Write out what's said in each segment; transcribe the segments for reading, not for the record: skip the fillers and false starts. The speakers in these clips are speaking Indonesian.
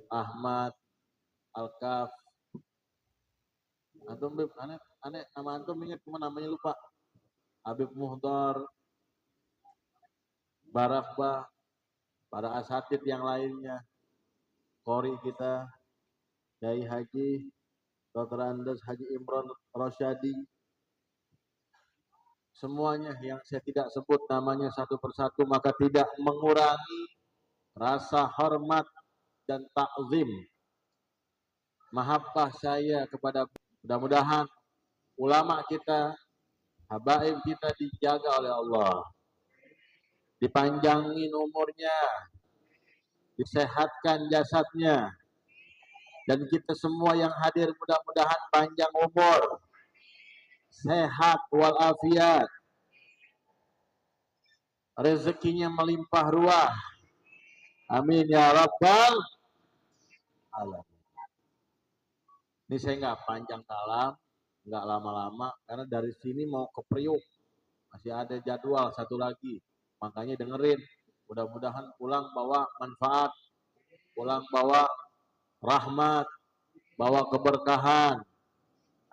Habib Ahmad, Al-Kaf. Antum Bib, aneh nama antum ingat cuma namanya lupa. Habib Muhdar, Barakbah, para asatid yang lainnya. Qori kita, Kiai Haji, Dr. Andes Haji Imron Rosyadi. Semuanya yang saya tidak sebut namanya satu persatu, maka tidak mengurangi rasa hormat dan takzim, mahabbah saya kepada, mudah-mudahan ulama kita, habaib kita dijaga oleh Allah, dipanjangin umurnya, disehatkan jasadnya, dan kita semua yang hadir mudah-mudahan panjang umur, sehat walafiat, rezekinya melimpah ruah. Amin ya rabbal alamin. Ini saya nggak panjang kalam, nggak lama-lama, karena dari sini mau ke Priuk, masih ada jadwal satu lagi, makanya dengerin. Mudah-mudahan pulang bawa manfaat, pulang bawa rahmat, bawa keberkahan.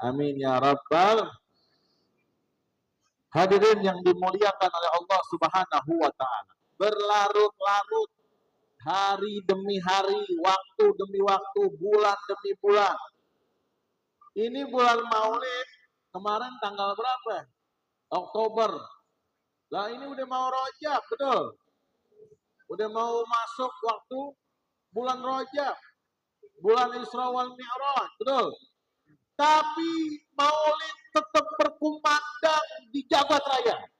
Amin ya rabbal. Hadirin yang dimuliakan oleh Allah Subhanahu wa ta'ala, berlarut-larut, hari demi hari, waktu demi waktu, bulan demi bulan. Ini bulan Maulid, kemarin tanggal berapa? Oktober. Lah ini udah mau Rajab, betul? Udah mau masuk waktu bulan Rajab, bulan Isra wal Mi'raj, betul? Tapi Maulid tetap berkumandang di jagat raya.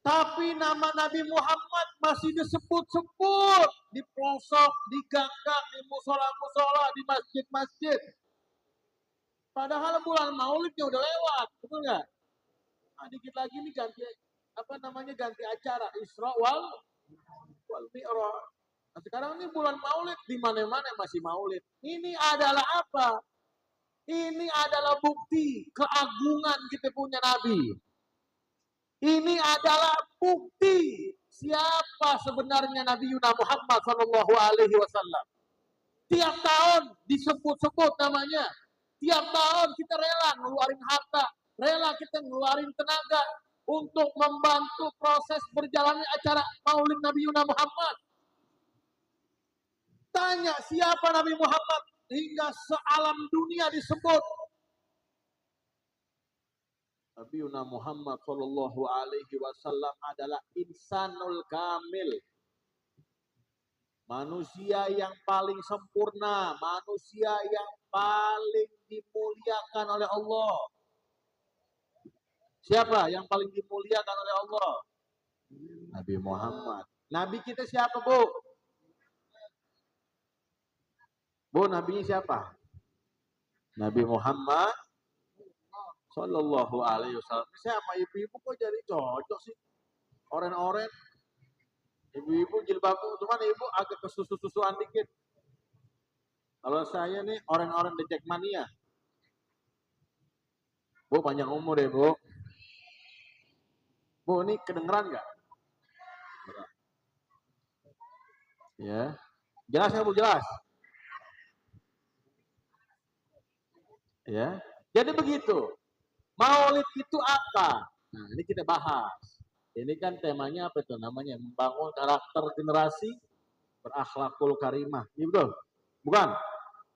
Tapi nama Nabi Muhammad masih disebut-sebut di pelosok, di gang-gang, di musola-musola, di masjid-masjid. Padahal bulan Maulidnya udah lewat, betul nggak? Nah, dikit lagi nih ganti ganti acara Isra wal Mi'raj. Nah, sekarang ini bulan Maulid, di mana-mana masih Maulid. Ini adalah apa? Ini adalah bukti keagungan kita punya Nabi. Ini adalah bukti siapa sebenarnya Nabi Muhammad Sallallahu Alaihi Wasallam. Tiap tahun disebut-sebut namanya. Tiap tahun kita rela ngeluarin harta, rela kita ngeluarin tenaga untuk membantu proses berjalannya acara Maulid Nabi Muhammad. Tanya siapa Nabi Muhammad hingga sealam dunia disebut. Nabi Muhammad Sallallahu Alaihi Wasallam adalah insanul kamil, manusia yang paling sempurna, manusia yang paling dimuliakan oleh Allah. Siapa yang paling dimuliakan oleh Allah? Nabi Muhammad. Nabi kita siapa, Bu? Bu, nabinya siapa? Nabi Muhammad Sallallahu Alaihi Wasallam. Saya sama ibu-ibu kok jadi cocok sih? Oren-oren. Ibu-ibu jilbabmu, cuman ibu agak kesusu-susuan dikit. Kalau saya nih oren-oren The Jackmania. Bu, panjang umur ya, Bu. Bu, ini kedengeran nggak? Ya. Jelas ya, Bu? Jelas? Ya. Jadi begitu. Maulid itu apa? Nah, ini kita bahas. Ini kan temanya apa itu? Namanya membangun karakter generasi berakhlakul karimah. Ini betul? Bukan?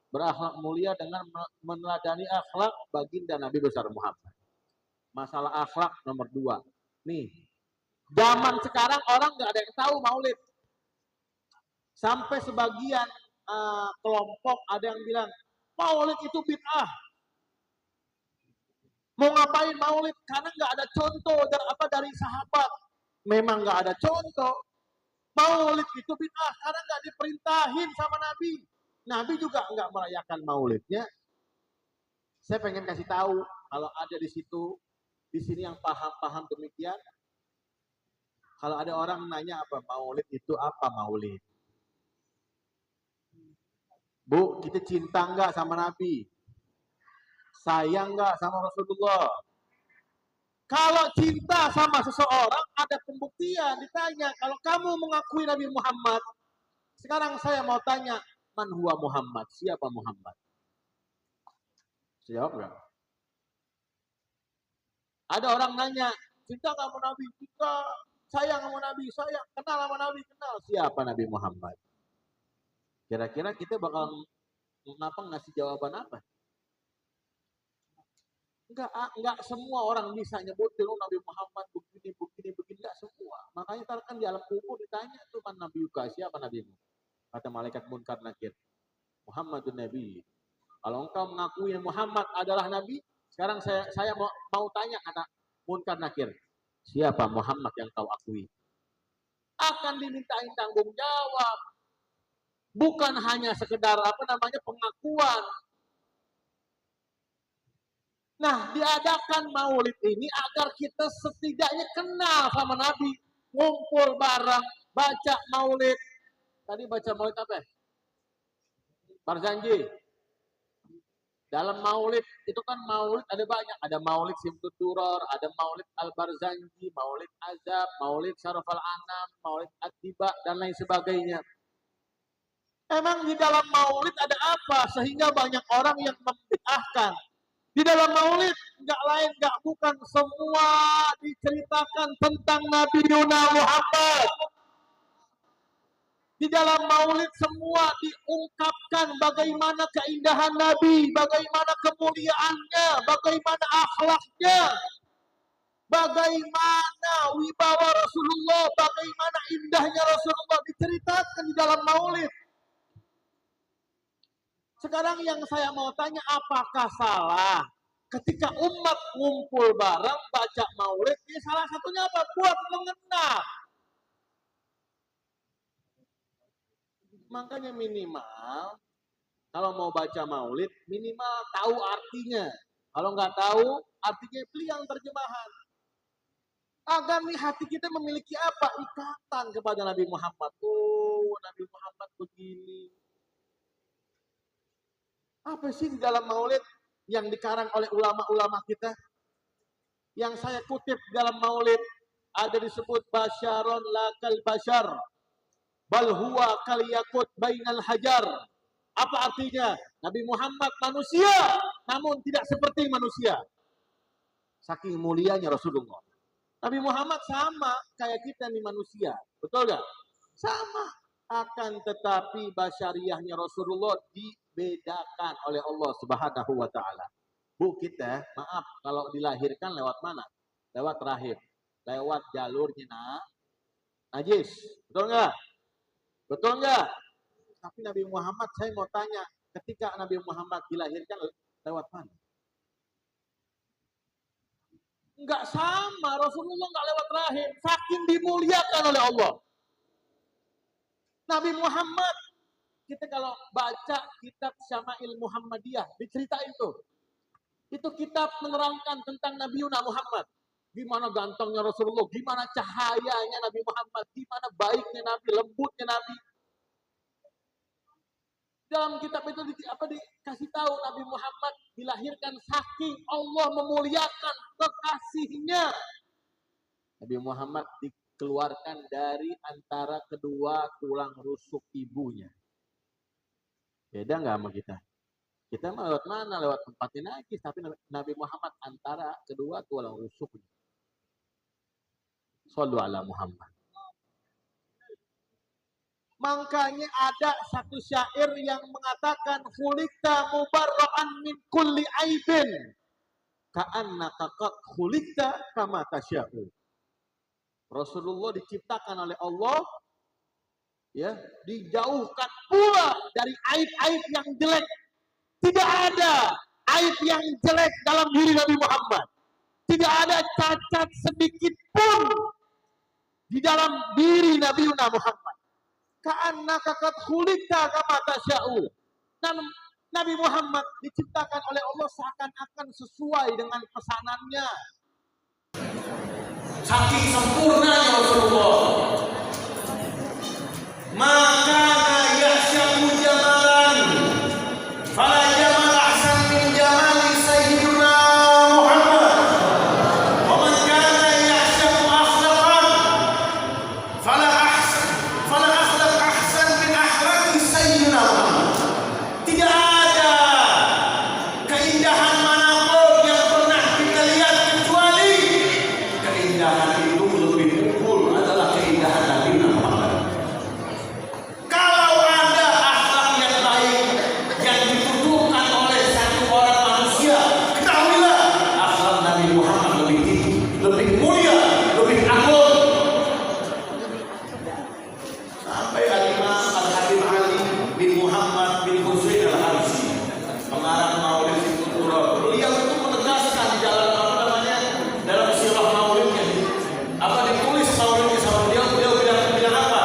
Berakhlak mulia dengan meneladani akhlak baginda Nabi besar Muhammad. Masalah akhlak nomor 2. Nih, zaman sekarang orang nggak ada yang tahu Maulid. Sampai sebagian kelompok ada yang bilang Maulid itu bid'ah. Mau ngapain Maulid? Karena nggak ada contoh dari sahabat. Memang nggak ada contoh. Maulid itu bid'ah karena nggak diperintahin sama Nabi. Nabi juga nggak merayakan Maulidnya. Saya pengen kasih tahu kalau ada di sini yang paham demikian. Kalau ada orang nanya apa Maulid itu apa Maulid? Bu, kita cinta nggak sama Nabi? Sayang nggak sama Rasulullah? Kalau cinta sama seseorang ada pembuktian, ditanya kalau kamu mengakui Nabi Muhammad, Sekarang saya mau tanya, man huwa Muhammad? Siapa Muhammad? Jawab nggak? Ada orang nanya, cinta nggak sama Nabi? Cinta. Sayang sama Nabi? Sayang. Kenal sama Nabi? Kenal. Siapa Nabi Muhammad? Kira-kira kita bakal ngasih jawaban apa? Enggak semua orang bisa nyebutin Nabi Muhammad begini. Enggak semua. Makanya kan di alam kubur ditanya tuh kan Nabi Yuka, siapa Nabimu? Kata malaikat Munkar Nakir, Muhammadun Nabi. Kalau engkau mengakui Muhammad adalah Nabi, sekarang saya mau tanya kata Munkar Nakir, siapa Muhammad yang kau akui? Akan dimintain tanggung jawab. Bukan hanya sekedar pengakuan. Nah, diadakan maulid ini agar kita setidaknya kenal sama Nabi, ngumpul bareng, baca maulid. Tadi baca maulid apa? Barzanji. Dalam maulid itu kan maulid ada banyak, ada maulid Simtud Duror, ada maulid Al-Barzanji, maulid Azab, maulid Syarafal Anam, maulid At-Tiba dan lain sebagainya. Emang di dalam maulid ada apa sehingga banyak orang yang membid'ahkan? Di dalam maulid nggak bukan semua diceritakan tentang Nabi Muhammad. Di dalam maulid semua diungkapkan bagaimana keindahan Nabi, bagaimana kemuliaannya, bagaimana akhlaknya, bagaimana wibawa Rasulullah, bagaimana indahnya Rasulullah diceritakan di dalam maulid. Sekarang yang saya mau tanya, apakah salah ketika umat ngumpul bareng baca maulid? Ini salah satunya apa? Buat mengenal. Makanya minimal kalau mau baca maulid minimal tahu artinya. Kalau nggak tahu artinya beli yang terjemahan. Agar nih hati kita memiliki apa? Ikatan kepada Nabi Muhammad. Oh, Nabi Muhammad begini. Apa sih di dalam maulid yang dikarang oleh ulama-ulama kita? Yang saya kutip dalam maulid ada disebut basyaron lakal basyar bal huwa kal yakut bainal hajar. Apa artinya? Nabi Muhammad manusia namun tidak seperti manusia. Saking mulianya Rasulullah. Nabi Muhammad sama kayak kita nih manusia. Betul gak? Sama. Akan tetapi basyariahnya Rasulullah dibedakan oleh Allah Subhanahu wa taala. Bu, kita maaf kalau dilahirkan lewat mana? Lewat rahim. Lewat jalurnya najis. Betul enggak? Betul enggak? Tapi Nabi Muhammad, saya mau tanya, ketika Nabi Muhammad dilahirkan lewat mana? Enggak sama, Rasulullah enggak lewat rahim, saking dimuliakan oleh Allah. Nabi Muhammad, kita kalau baca kitab Syama'il Muhammadiyah, diceritain tuh. Itu kitab menerangkan tentang Nabi Muhammad. Gimana gantengnya Rasulullah, gimana cahayanya Nabi Muhammad, gimana baiknya Nabi, lembutnya Nabi. Dalam kitab itu dikasih tahu Nabi Muhammad dilahirkan saking Allah memuliakan kekasihnya. Nabi Muhammad dikeluarkan dari antara kedua tulang rusuk ibunya. Beda nggak sama kita? Kita mah lewat mana? Lewat tempatnya najis, tapi Nabi Muhammad antara kedua tulang rusuknya. Shallu ala Muhammad. Makanya ada satu syair yang mengatakan khuliqta mubarra'an min kulli aibin ka'annaka qad khuliqta kama tasya'u. Rasulullah diciptakan oleh Allah ya, dijauhkan pula dari aib-aib yang jelek. Tidak ada aib yang jelek dalam diri Nabi Muhammad. Tidak ada cacat sedikit pun di dalam diri Nabi Muhammad. Ka'annaka qad khuliqta kama tasya'u. Dan Nabi Muhammad diciptakan oleh Allah seakan-akan sesuai dengan pesanannya. Saking sempurnanya Rasulullah. Maka yahsyamu jamalan fala jamal ahsan min jamali sayyidina Muhammad. Wa man kana yahsyamu akhlaqan fala akhlaq ahsan min akhlaq bin Husain al-Habsyi, pengarang Maulid Fitrah. Beliau itu menegaskan di dalam dalam sirah Maulidnya, ditulis Maulidnya sama beliau bilang apa?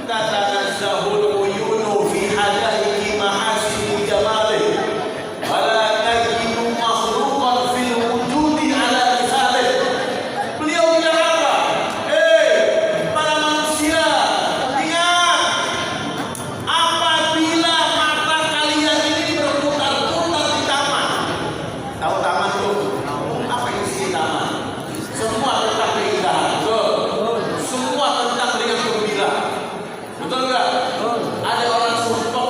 Tatanazzahul uyunu fi hadaiki mahasini jamalih, wala tajidu makhluqan fil wujudi ala misalih. Beliau bilang apa? Para manusia, ingat, apabila mata kalian ini berputar-putar di taman. Tahu taman tuh? Apa isi taman? Semua tentang keindahan. Semua tentang dengan gembira. Betul nggak? Ada orang sumpah,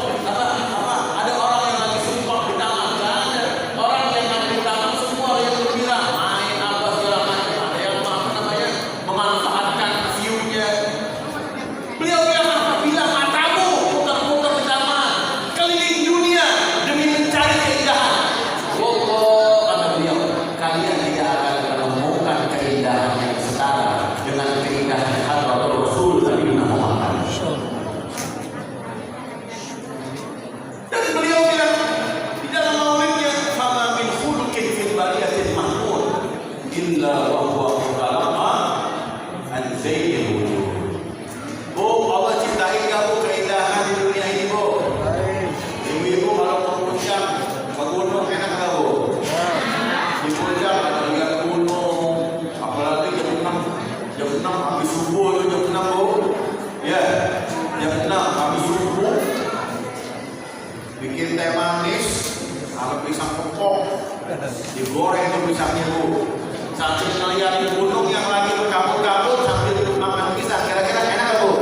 ada orang yang lagi sumpah di taman. Nggak ada orang yang lagi di taman, semua yang gembira, main apa segala macam. Ada yang memanfaatkan view-nya. Beliau bilang, apabila matamu putar-putar di taman, keliling dunia demi mencari keindahan, kata beliau, kalian tidak akan menemukan keindahan yang setara dengan keindahan Hadratul Rasul Nabi Muhammad. Dan beliau bilang di dalam maulidnya, fama min khuluqin fil bariyatil mahmud illa wa huwa khalaqa an zainil wujud. Allah ciptain kamu keindahan di dunia ini, Bu. Ibu-ibu kalau ke puncak, ke gunung enak nggak, Bu? Di puncak ada lihat gunung, apalagi jam 6 habis subuh itu jam 6, Bu. Ya, jam 6 habis subuh, bikin teh manis, kalau pisang pokok, digoreng tuh pisangnya, Bu. Sambil ngeliatin gunung yang lagi berkabut-kabut sambil makan pisang, kira-kira enak nggak, Bu?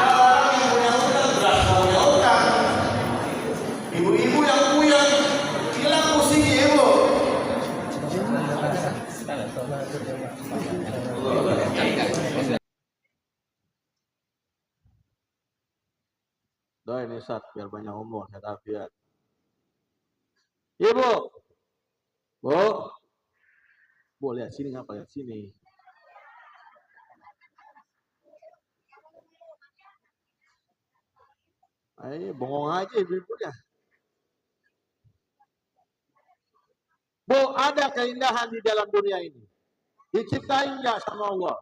Orang yang punya utang, beras punya utang. Ibu-ibu yang puyeng, hilang pusingnya, ya, Bu. Doain Ustaz biar banyak umur, sehat afiat. Ibu, Bu lihat sini, ngapa lihat sini? Ayo bengong aja ibu-ibunya. Bu, ada keindahan di dalam dunia ini. Diciptain nggak sama Allah?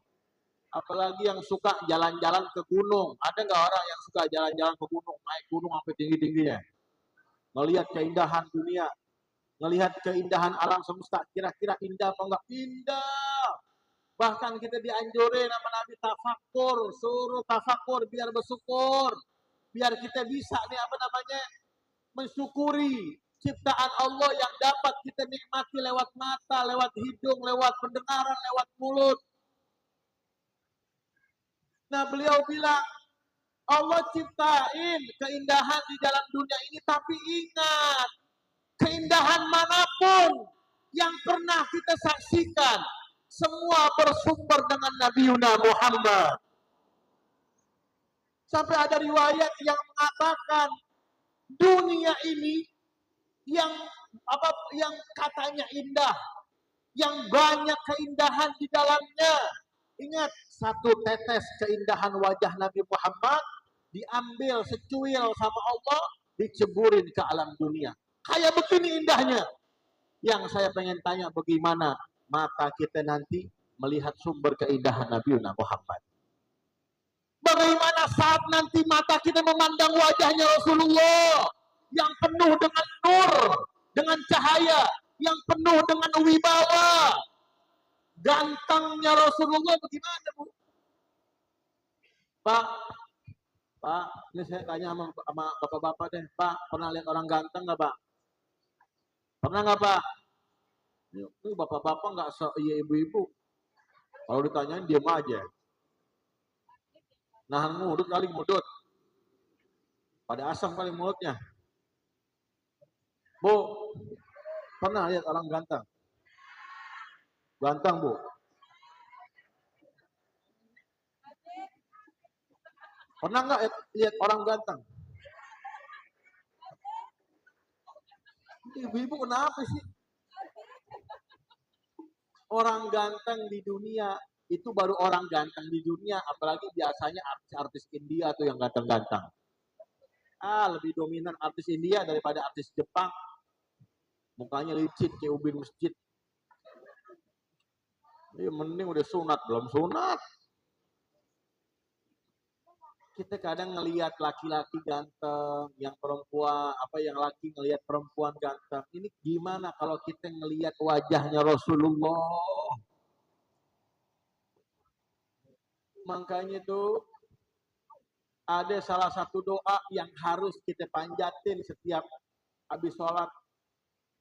Apalagi yang suka jalan-jalan ke gunung. Ada nggak orang yang suka jalan-jalan ke gunung, naik gunung sampai tinggi-tingginya? Melihat keindahan dunia, melihat keindahan alam semesta, kira-kira indah apa enggak? Indah. Bahkan kita dianjurin sama Nabi tafakur, suruh tafakur biar bersyukur. Biar kita bisa mensyukuri ciptaan Allah yang dapat kita nikmati lewat mata, lewat hidung, lewat pendengaran, lewat mulut. Nah, beliau bilang, Allah ciptain keindahan di dalam dunia ini, tapi ingat, keindahan manapun yang pernah kita saksikan, semua bersumber dengan Nabi Muhammad. Sampai ada riwayat yang mengatakan dunia ini yang katanya indah, yang banyak keindahan di dalamnya. Ingat, satu tetes keindahan wajah Nabi Muhammad diambil secuil sama Allah, diceburin ke alam dunia. Kayak begini indahnya. Yang saya pengen tanya, bagaimana mata kita nanti melihat sumber keindahan Nabi Muhammad? Bagaimana saat nanti mata kita memandang wajahnya Rasulullah yang penuh dengan nur, dengan cahaya, yang penuh dengan wibawa. Gantengnya Rasulullah bagaimana, Bu? Pak, ini saya tanya sama bapak-bapak deh. Pak, pernah lihat orang ganteng nggak, Pak? Pernah nggak, Pak? Ini bapak-bapak nggak iya ibu-ibu. Kalau ditanyain diam aja. Nahan ngudut kali ngudut. Pada asam kali mulutnya. Bu, pernah lihat orang ganteng? Ganteng, Bu. Pernah nggak lihat orang ganteng? Ibu-ibu kenapa sih? Orang ganteng di dunia itu baru orang ganteng di dunia, apalagi biasanya artis-artis India tuh yang ganteng-ganteng. Lebih dominan artis India daripada artis Jepang. Mukanya licin kayak ubin masjid. Ya mending udah sunat, belum sunat. Kita kadang ngelihat laki-laki ganteng, yang perempuan yang laki ngelihat perempuan ganteng. Ini gimana kalau kita ngelihat wajahnya Rasulullah? Makanya tuh ada salah satu doa yang harus kita panjatin setiap habis sholat.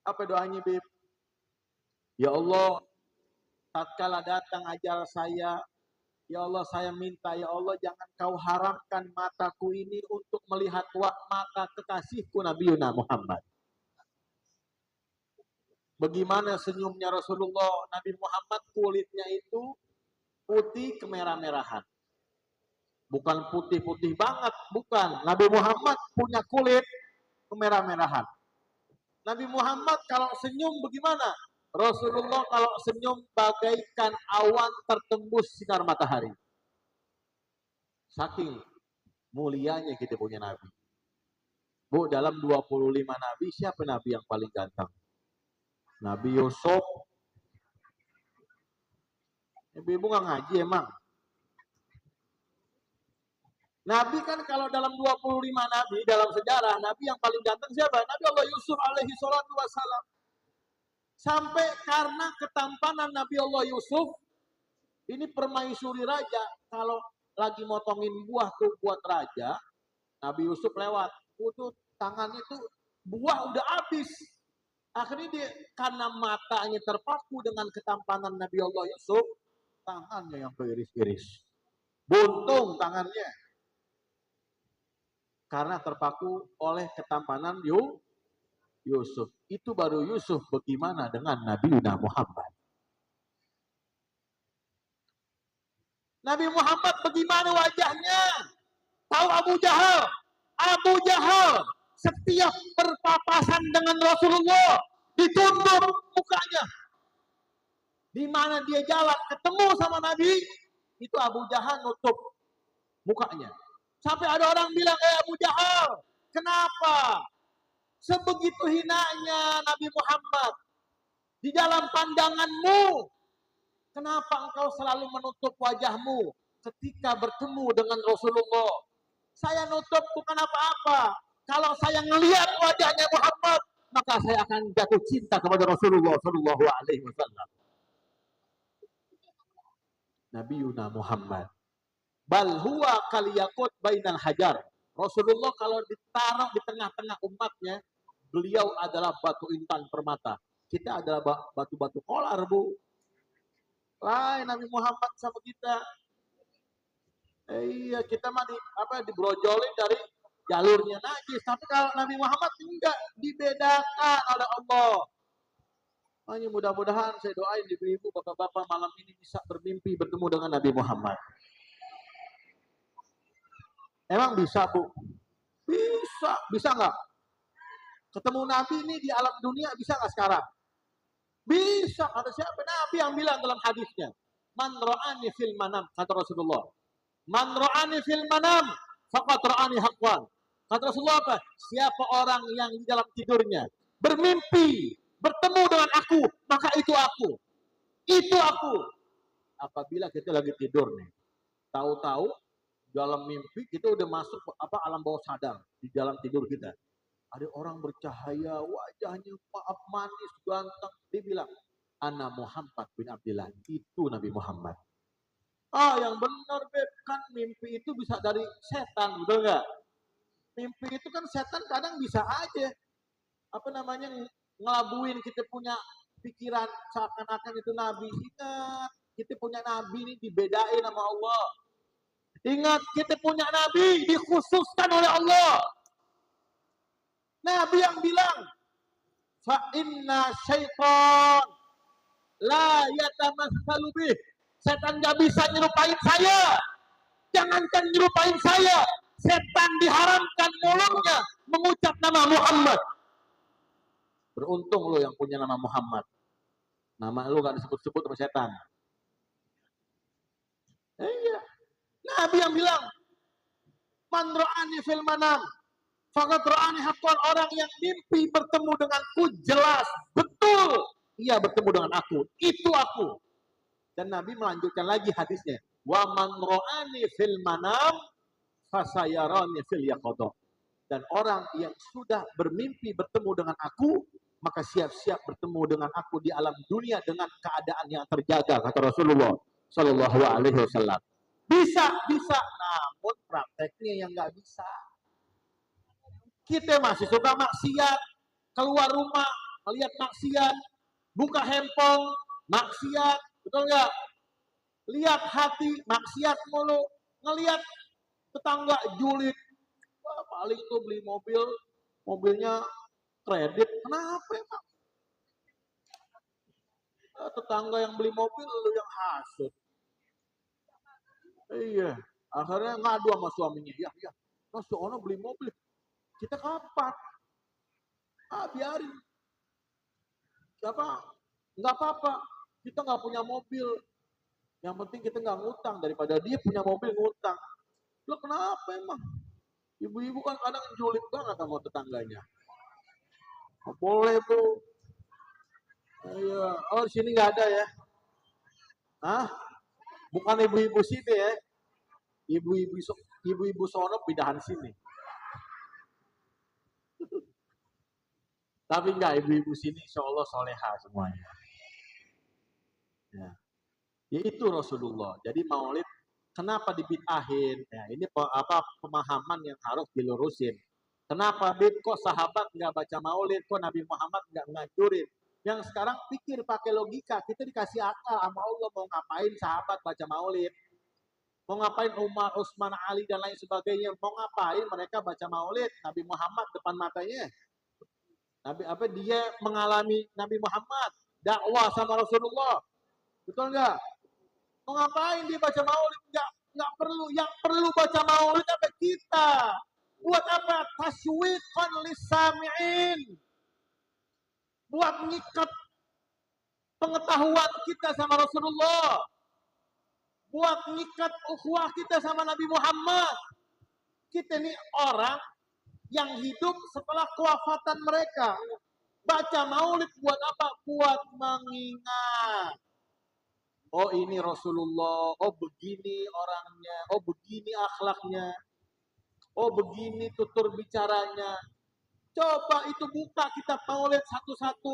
Apa doanya, Bib? Ya Allah, tatkala datang ajal saya, ya Allah saya minta, ya Allah jangan kau haramkan mataku ini untuk melihat mata kekasihku Nabi Muhammad. Bagaimana senyumnya Rasulullah? Nabi Muhammad kulitnya itu putih kemerah-merahan. Bukan putih-putih banget, bukan. Nabi Muhammad punya kulit kemerah-merahan. Nabi Muhammad kalau senyum bagaimana? Rasulullah kalau senyum bagaikan awan tertembus sinar matahari. Saking mulianya kita punya Nabi. Bu, dalam 25 Nabi, siapa Nabi yang paling ganteng? Nabi Yusuf. Ibu nggak ngaji emang? Nabi kan kalau dalam 25 Nabi, dalam sejarah, Nabi yang paling ganteng siapa? Nabi Allah Yusuf alaihi salatu wassalam. Sampai karena ketampanan Nabi Allah Yusuf, ini permaisuri raja, kalau lagi motongin buah tuh buat raja, Nabi Yusuf lewat, itu tangannya tuh buah udah habis. Akhirnya dia karena matanya terpaku dengan ketampanan Nabi Allah Yusuf, tangannya yang keiris-iris. Buntung tangannya. Karena terpaku oleh ketampanan Yusuf. Itu baru Yusuf, bagaimana dengan Nabi Muhammad? Nabi Muhammad bagaimana wajahnya? Tahu Abu Jahal? Abu Jahal setiap berpapasan dengan Rasulullah ditunduk mukanya. Di mana dia jalan ketemu sama Nabi, itu Abu Jahal nutup mukanya. Sampai ada orang bilang, Abu Jahal, kenapa sebegitu hinanya Nabi Muhammad di dalam pandanganmu? Kenapa engkau selalu menutup wajahmu ketika bertemu dengan Rasulullah? Saya nutup bukan apa-apa. Kalau saya ngelihat wajahnya Muhammad, maka saya akan jatuh cinta kepada Rasulullah Sallallahu Alaihi Wasallam. Nabi Muhammad. Bal huwa kaliyakut bainal hajar. Rasulullah kalau ditaruh di tengah-tengah umatnya, beliau adalah batu intan permata. Kita adalah batu-batu kolar, Bu. Lain Nabi Muhammad sama kita. Iya, kita mah dibrojolin dari jalurnya najis. Tapi kalau Nabi Muhammad enggak, dibedakan oleh Allah. Hanya mudah-mudahan saya doain ibu-ibu, bapak-bapak malam ini bisa bermimpi bertemu dengan Nabi Muhammad. Emang bisa, Bu? Bisa. Bisa nggak? Ketemu Nabi ini di alam dunia bisa nggak sekarang? Bisa. Kata siapa? Nabi yang bilang dalam hadisnya. Man ra'ani fil manam, kata Rasulullah. Man ra'ani fil manam, faqad ra'ani haqqan. Kata Rasulullah apa? Siapa orang yang di dalam tidurnya bermimpi, bertemu dengan aku, maka itu aku. Itu aku. Apabila kita lagi tidur nih, tahu-tahu dalam mimpi kita udah masuk alam bawah sadar di dalam tidur kita. Ada orang bercahaya, wajahnya manis, ganteng. Dia bilang, Ana Muhammad bin Abdillah. Itu Nabi Muhammad. Yang benar, Beb. Kan mimpi itu bisa dari setan, betul nggak? Mimpi itu kan setan kadang bisa aja. Ngelabuin kita punya pikiran seakan-akan itu Nabi. Ingat, kita punya Nabi ini dibedain sama Allah. Ingat, kita punya Nabi dikhususkan oleh Allah. Nabi yang bilang, fa inna syaitan la yatamatsalu bih. Setan gak bisa nyerupain saya. Jangankan nyerupain saya, setan diharamkan mulutnya mengucap nama Muhammad. Beruntung lo yang punya nama Muhammad. Nama lo gak disebut-sebut sama setan. Iya. Nabi yang bilang, man ra'ani fil manam, Faqad ra'ani haqqan, orang yang mimpi bertemu denganku jelas, betul. Ia bertemu dengan aku, itu aku. Dan Nabi melanjutkan lagi hadisnya. Wa man ra'ani fil manam fasayarani fil yaqadha. Dan orang yang sudah bermimpi bertemu dengan aku, maka siap-siap bertemu dengan aku di alam dunia dengan keadaan yang terjaga, kata Rasulullah Shallallahu Alaihi Wasallam. Bisa, namun prakteknya yang nggak bisa. Kita masih suka maksiat, keluar rumah melihat maksiat, buka handphone maksiat, betul nggak? Lihat hati maksiat mulu, ngelihat tetangga julid, wah, paling tuh beli mobilnya kredit, kenapa emang? Tetangga yang beli mobil lu yang hasut. Iya, akhirnya ngadu sama suaminya, ya, si Ono beli mobil, kita kapan? Biarin. Siapa? Nggak apa-apa, kita nggak punya mobil. Yang penting kita nggak ngutang, daripada dia punya mobil ngutang. Lo kenapa emang? Ibu-ibu kan kadang julid banget sama tetangganya. Boleh tuh. Iya. Oh, di sini nggak ada ya? Hah? Bukan ibu-ibu sini ya? Ibu-ibu sono pindahan sini. Tapi enggak, ibu-ibu sini insya Allah soleha semuanya. Ya. Yaitu Rasulullah. Jadi maulid kenapa dibid'ahin? Ya, ini pemahaman yang harus dilurusin. Kenapa kok sahabat nggak baca maulid, kok Nabi Muhammad nggak ngajurin? Yang sekarang pikir pakai logika, kita dikasih akal sama Allah, mau ngapain sahabat baca maulid? Mau ngapain Umar, Utsman, Ali dan lain sebagainya? Mau ngapain mereka baca maulid? Nabi Muhammad depan matanya. Dia mengalami Nabi Muhammad, dakwah sama Rasulullah. Betul nggak? Mau ngapain dia baca maulid? Nggak perlu. Yang perlu baca maulid apa? Kita. Buat apa? Taswiqan lisami'in. Buat ngikat pengetahuan kita sama Rasulullah. Buat ngikat ukhuwah kita sama Nabi Muhammad. Kita ini orang yang hidup setelah kewafatan mereka. Baca maulid buat apa? Buat mengingat. Oh, ini Rasulullah, oh begini orangnya, oh begini akhlaknya, oh begini tutur bicaranya. Coba itu buka kitab maulid satu-satu.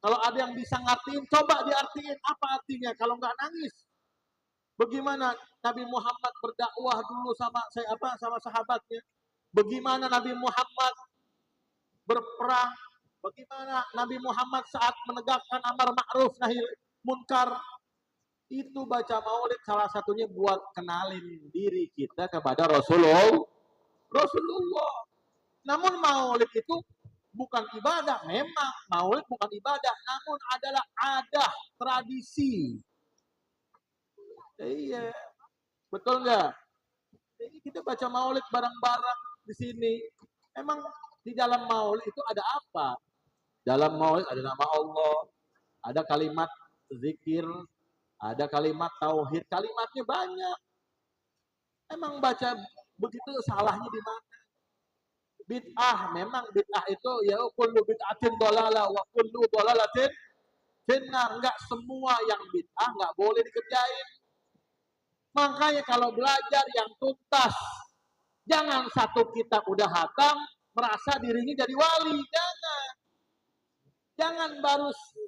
Kalau ada yang bisa ngertiin, coba diartiin apa artinya. Kalau nggak nangis. Bagaimana Nabi Muhammad berdakwah dulu sama sahabatnya. Bagaimana Nabi Muhammad berperang. Bagaimana Nabi Muhammad saat menegakkan amar ma'ruf nahi munkar. Itu baca maulid salah satunya buat kenalin diri kita kepada Rasulullah. Namun maulid itu bukan ibadah. Memang maulid bukan ibadah, namun adalah adat, tradisi. Iya, betul nggak? Jadi kita baca maulid bareng-bareng di sini. Emang di dalam maulid itu ada apa? Dalam maulid ada nama Allah, ada kalimat zikir, ada kalimat tauhid, kalimatnya banyak. Emang baca begitu salahnya di mana? Bid'ah, memang bid'ah itu ya kullu bid'atin dhalalah wa kullu dhalalatin finnar. Enggak semua yang bid'ah enggak boleh dikerjain. Makanya kalau belajar yang tuntas, jangan satu kitab udah hatam merasa dirinya jadi wali, jangan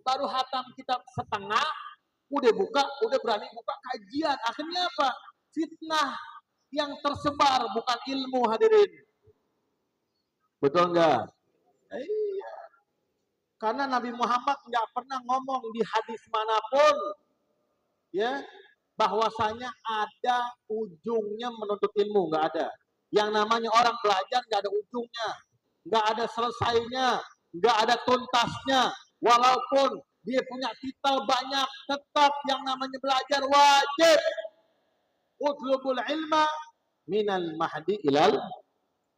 baru hatam kitab setengah udah berani buka kajian. Akhirnya apa? Fitnah yang tersebar, bukan ilmu, hadirin. Betul enggak? Iya. Karena Nabi Muhammad nggak pernah ngomong di hadis manapun, ya, bahwasanya ada ujungnya menuntut ilmu, nggak ada. Yang namanya orang belajar nggak ada ujungnya, nggak ada selesainya, nggak ada tuntasnya. Walaupun dia punya titel banyak, tetap yang namanya belajar wajib. Utlubul ilma minal mahdi ilal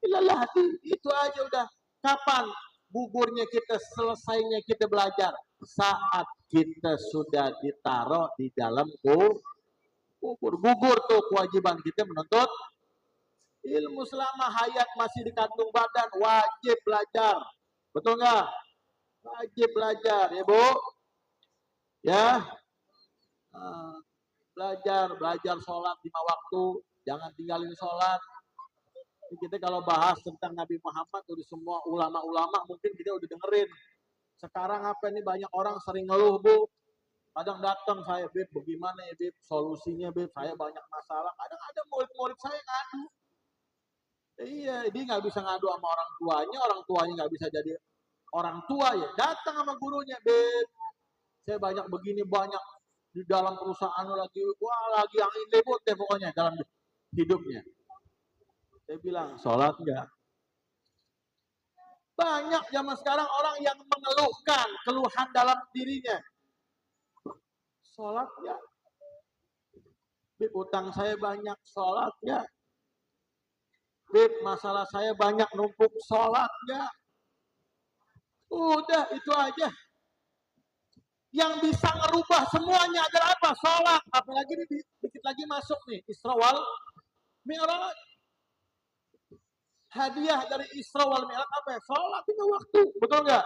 lahdi. Itu aja udah. Kapan gugurnya kita, selesainya kita belajar? Saat kita sudah ditaruh di dalam kubur. Gugur tuh kewajiban kita menuntut Ilmu selama hayat masih di kandung badan wajib belajar. Betul nggak? Wajib belajar ya Bu. Ya. Belajar sholat 5 waktu. Jangan tinggalin sholat. Kita kalau bahas tentang Nabi Muhammad udah semua ulama-ulama mungkin kita udah dengerin. Sekarang apa nih banyak orang sering ngeluh Bu. Kadang datang saya, Beb, bagaimana ya Beb, solusinya Beb, saya banyak masalah. Kadang ada murid-murid saya ngadu. Iya, dia nggak bisa ngadu sama orang tuanya nggak bisa jadi orang tua ya. Datang sama gurunya, Beb, saya banyak begini, banyak di dalam perusahaan lagi, wah lagi yang ini ribut deh pokoknya dalam hidupnya. Saya bilang, sholat enggak? Banyak zaman sekarang orang yang mengeluhkan keluhan dalam dirinya. Sholat ya. Bib, utang saya banyak, sholat ya. Bib, masalah saya banyak numpuk, sholat ya. Udah, itu aja. Yang bisa ngerubah semuanya adalah apa? Sholat. Apalagi ini dikit lagi masuk nih, Isra wal Mi'raj. Hadiah dari Isra wal Mi'raj apa ya? Sholat 5 waktu. Betul nggak?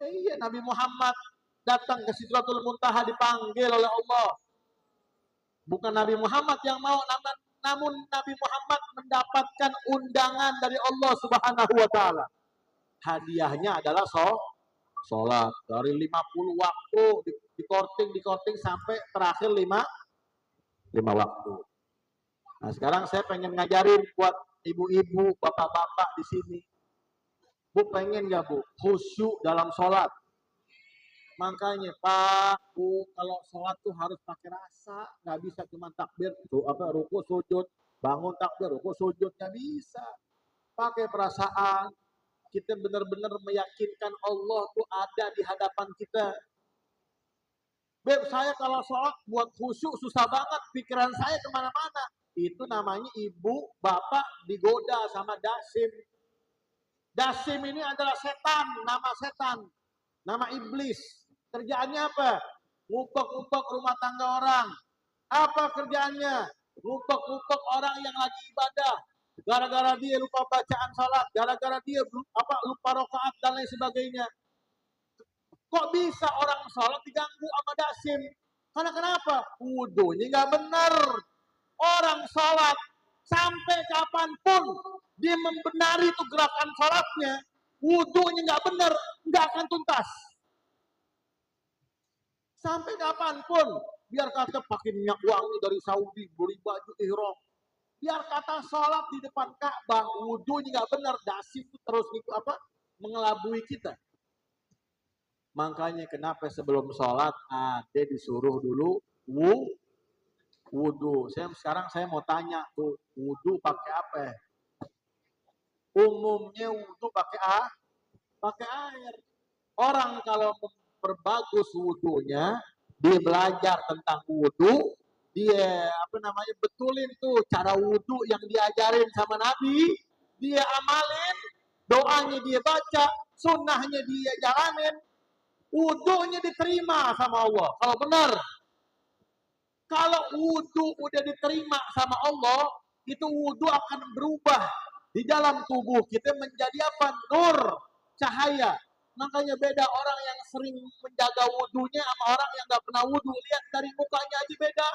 Iya, Nabi Muhammad datang ke Sidratul Muntaha dipanggil oleh Allah. Bukan Nabi Muhammad yang mau, namun Nabi Muhammad mendapatkan undangan dari Allah Subhanahu wa taala. Hadiahnya adalah sholat. Dari 50 waktu di korting sampai terakhir 5 waktu. Nah, sekarang saya pengen ngajarin buat ibu-ibu, bapak-bapak di sini. Bu, pengen nggak Bu khusyuk dalam sholat? Makanya Pak, Bu, kalau sholat tuh harus pakai rasa, nggak bisa cuma takbir, ruku sujud, bangun takbir, ruku sujud, nggak bisa. Pakai perasaan, kita benar-benar meyakinkan Allah tuh ada di hadapan kita. Beb, saya kalau sholat buat khusyuk susah banget, pikiran saya kemana-mana. Itu namanya ibu, bapak digoda sama dasim. Dasim ini adalah setan, nama iblis. Kerjaannya apa? Ngupek-ngupek rumah tangga orang. Apa kerjaannya? Ngupek-ngupek orang yang lagi ibadah. Gara-gara dia lupa bacaan salat, gara-gara dia lupa rakaat dan lain sebagainya. Kok bisa orang salat diganggu sama dasim? Karena kenapa? Wudunya nggak benar. Orang salat sampai kapanpun dia membenari itu gerakan salatnya, wudunya nggak benar, nggak akan tuntas. Sampai kapanpun, biar kata pakai minyak wangi dari Saudi, beli baju ihram, biar kata sholat di depan Ka'bah, wudunya nggak benar, dasi itu terus mengelabui kita. Makanya kenapa sebelum sholat ada disuruh dulu wudu. Sekarang saya mau tanya tuh, wudu pakai apa? Umumnya wudu pakai air. Orang kalau perbagus wudunya, dia belajar tentang wudu, dia betulin tuh cara wudu yang diajarin sama Nabi, dia amalin, doanya dia baca, sunnahnya dia jalanin, wudunya diterima sama Allah. Kalau benar, kalau wudu udah diterima sama Allah, itu wudu akan berubah di dalam tubuh kita menjadi apa? Nur, cahaya. Makanya beda orang yang sering menjaga wudunya sama orang yang nggak pernah wudu. Lihat dari mukanya aja beda.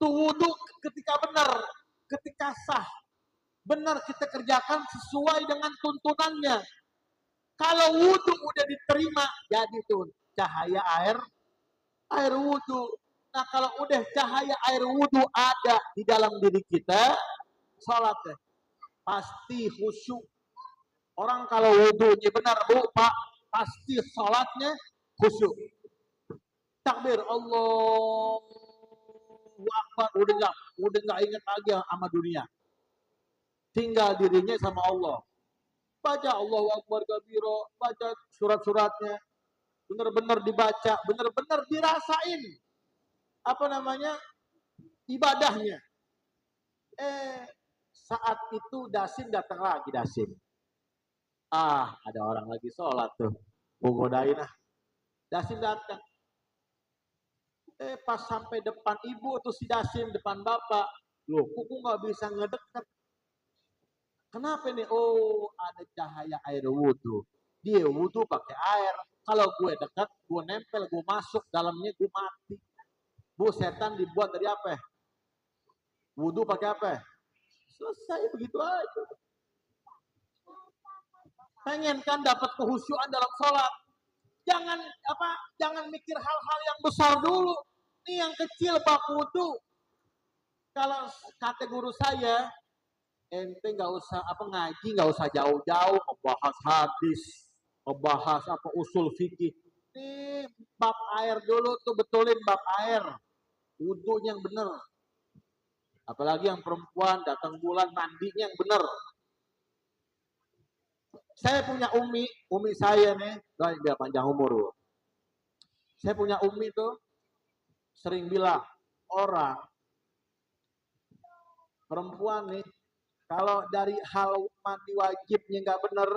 Tuh wudu ketika benar, ketika sah, benar kita kerjakan sesuai dengan tuntunannya. Kalau wudu udah diterima, jadi tuh cahaya air wudu. Nah kalau udah cahaya air wudu ada di dalam diri kita, sholatnya pasti khusyuk. Orang kalau wudunya benar Bu, Pak, pasti sholatnya khusyuk. Takbir Allahu Akbar, udah nggak ingat lagi sama dunia. Tinggal dirinya sama Allah. Baca Allahu Akbar kabiro, baca surat-suratnya, benar-benar dibaca, benar-benar dirasain ibadahnya. Saat itu dasim datang lagi dasim. Ada orang lagi sholat tuh, mau godain dasim datang. Pas sampai depan ibu tuh si dasim depan bapak, Loh, kuku nggak bisa ngedekat. Kenapa nih? Oh, ada cahaya air wudhu. Dia wudhu pakai air. Kalau gue dekat, gue nempel, gue masuk dalamnya, gue mati. Bu, setan dibuat dari apa? Wudhu pakai apa? Selesai begitu aja. Pengen kan dapat kehusyuan dalam sholat? Jangan Jangan mikir hal-hal yang besar dulu. Ini yang kecil bab wudhu. Kalau kata guru saya, ente nggak usah ngaji, nggak usah jauh-jauh membahas hadis, membahas usul fikih. Ini bab air dulu tuh, betulin bab air, wudhunya yang bener. Apalagi yang perempuan datang bulan mandinya yang bener. Saya punya umi saya nih, biar panjang umur. Saya punya umi tuh sering bilang, orang perempuan nih kalau dari hal mandi wajibnya nggak bener,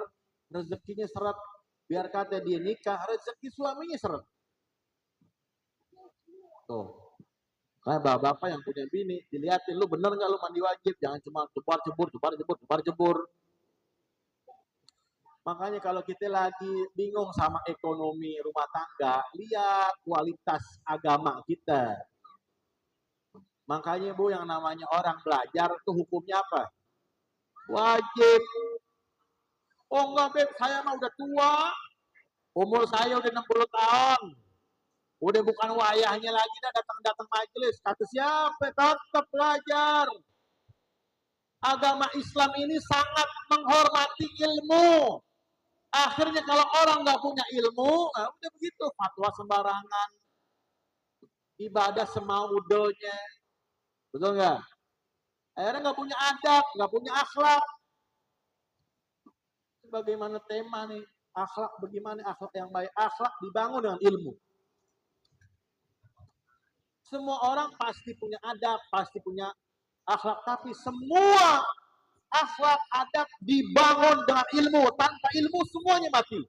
rezekinya seret. Biar kata dia nikah, rezeki suaminya seret. Tuh, kayak bapak-bapak yang punya bini, dilihatin lu bener nggak lu mandi wajib, jangan cuma jebur. Makanya kalau kita lagi bingung sama ekonomi rumah tangga, lihat kualitas agama kita. Makanya Bu, yang namanya orang belajar itu hukumnya apa? Wajib. Oh enggak Beb, saya mah udah tua. Umur saya udah 60 tahun. Udah bukan wayahnya lagi dah datang-datang majelis. Kata siapa? Tetap belajar. Agama Islam ini sangat menghormati ilmu. Akhirnya kalau orang nggak punya ilmu, nah udah begitu, fatwa sembarangan, ibadah semaudonya, betul nggak? Akhirnya nggak punya adab, nggak punya akhlak. Bagaimana tema nih? Akhlak bagaimana? Akhlak yang baik. Akhlak dibangun dengan ilmu. Semua orang pasti punya adab, pasti punya akhlak, tapi semua akhlak adab dibangun dengan ilmu. Tanpa ilmu semuanya mati.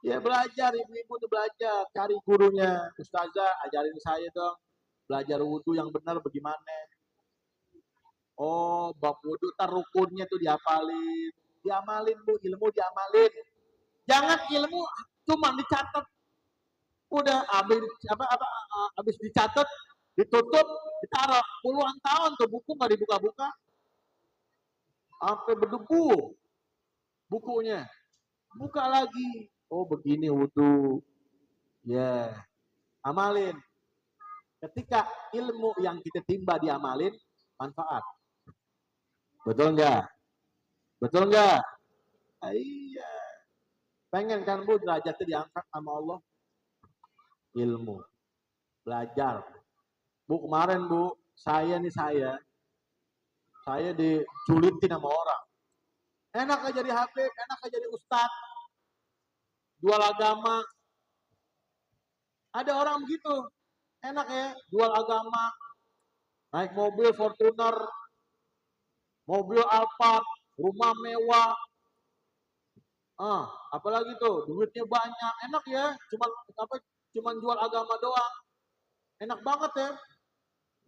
Ya belajar, ibu-ibu tuh belajar, cari gurunya. Ustazah, ajarin saya dong, belajar wudhu yang benar bagaimana. Oh, bab wudhu, tar rukunnya tuh diamalin. Diamalin Bu, ilmu diamalin. Jangan ilmu cuma dicatat. Udah habis dicatat, ditutup, ditaruh puluhan tahun tuh buku nggak dibuka-buka. Sampai berdebu bukunya. Buka lagi. Oh, begini wudhu. Ya, amalin. Ketika ilmu yang kita timba diamalin, manfaat. Betul nggak? Betul nggak? Iya. Pengen kan Bu derajatnya diangkat sama Allah? Ilmu. Belajar. Bu, kemarin Bu, saya dijulitin sama orang. Enak aja jadi habib, enak aja jadi ustadz. Jual agama. Ada orang begitu. Enak ya, jual agama. Naik mobil Fortuner, mobil Alphard, rumah mewah. Apalagi tuh, duitnya banyak. Enak ya, cuman jual agama doang. Enak banget ya.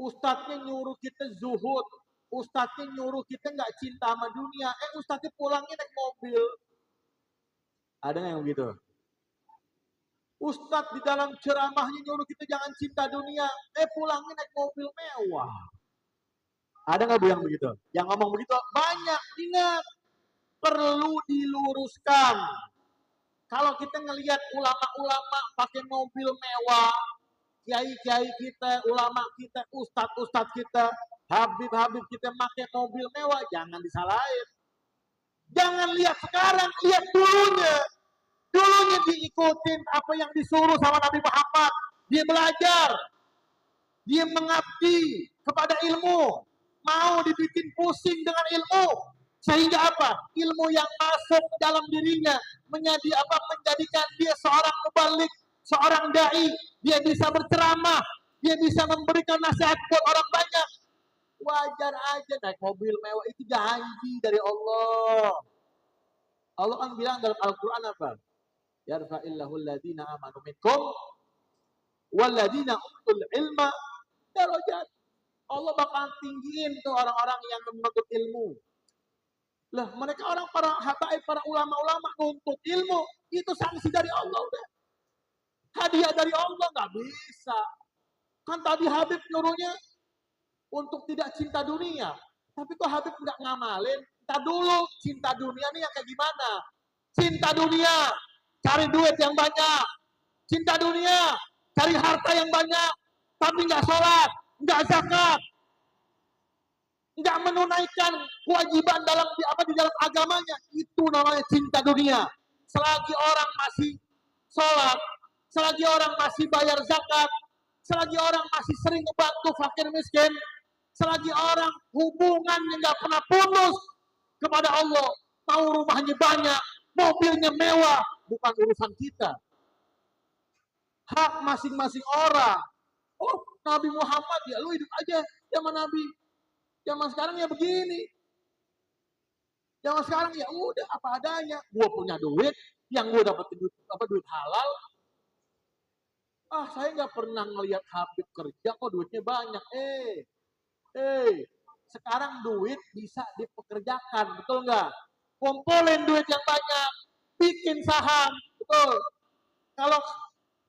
Ustadznya nyuruh kita zuhud. Ustadznya nyuruh kita nggak cinta sama dunia. Ustadznya pulangnya naik mobil. Ada nggak yang begitu? Ustadz di dalam ceramahnya nyuruh kita jangan cinta dunia. Pulangnya naik mobil mewah. Ada nggak Bu yang begitu? Yang ngomong begitu banyak. Ingat, perlu diluruskan. Kalau kita ngelihat ulama-ulama pakai mobil mewah, kiai-kiai kita, ulama kita, ustadz-ustadz kita, habib-habib kita pakai mobil mewah, jangan disalahin. Jangan lihat sekarang, lihat dulunya. Dulunya diikutin apa yang disuruh sama Nabi Muhammad. Dia belajar. Dia mengabdi kepada ilmu. Mau dibikin pusing dengan ilmu. Sehingga apa? Ilmu yang masuk dalam dirinya menjadikan dia seorang mubalik, seorang dai. Dia bisa berceramah, dia bisa memberikan nasihat buat orang banyak. Wajar aja naik mobil mewah, itu janji dari Allah. Allah kan bilang dalam Al-Quran apa? Yarfa'illahu alladhina amanu minkum walladhina utul ilma Darajat. Allah bakal tinggiin tuh orang-orang yang menuntut ilmu. Lah, mereka orang para habaib, para ulama-ulama nuntut ilmu, itu sanksi dari Allah udah. Hadiah dari Allah nggak bisa. Kan tadi Habib nyuruhnya untuk tidak cinta dunia. Tapi kok Habib nggak ngamalin? Ntar dulu, cinta dunia nih yang kayak gimana? Cinta dunia, cari duit yang banyak. Cinta dunia, cari harta yang banyak. Tapi nggak sholat, nggak zakat, nggak menunaikan kewajiban di dalam agamanya. Itu namanya cinta dunia. Selagi orang masih sholat, selagi orang masih bayar zakat, selagi orang masih sering membantu fakir miskin, selagi orang hubungannya nggak pernah putus kepada Allah, mau rumahnya banyak, mobilnya mewah, bukan urusan kita. Hak masing-masing orang. Oh, Nabi Muhammad ya lu hidup aja zaman Nabi. Zaman sekarang ya begini. Zaman sekarang ya udah apa adanya. Gua punya duit, yang gua dapat duit halal. Ah, saya nggak pernah ngelihat Habib kerja kok duitnya banyak. Sekarang duit bisa dipekerjakan, betul nggak? Kumpulin duit yang banyak, bikin saham, betul. Kalau